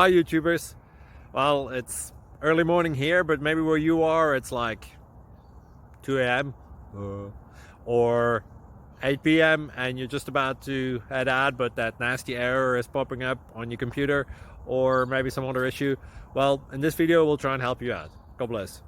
Hi YouTubers. Well, it's early morning here, but maybe where you are it's like 2 a.m. or 8 p.m. and you're just about to head out, but that nasty error is popping up on your computer, or maybe some other issue. Well, in this video we'll try and help you out. God bless.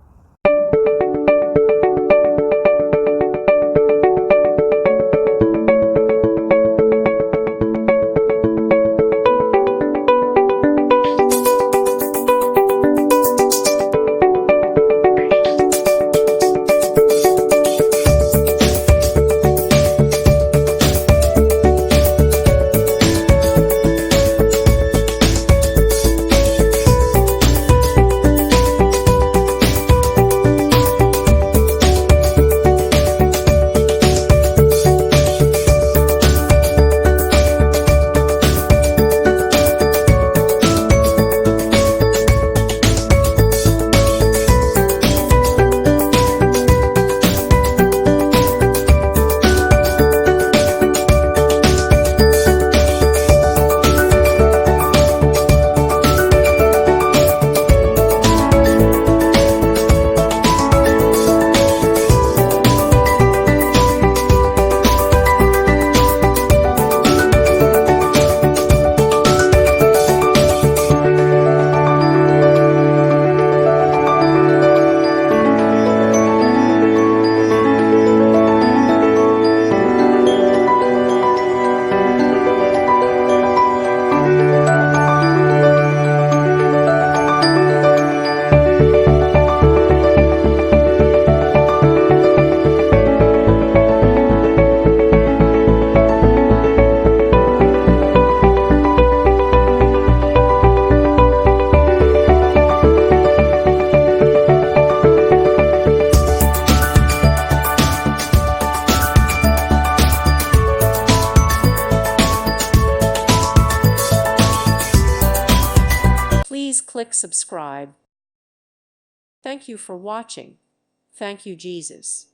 Please click subscribe. Thank you for watching. Thank you, Jesus.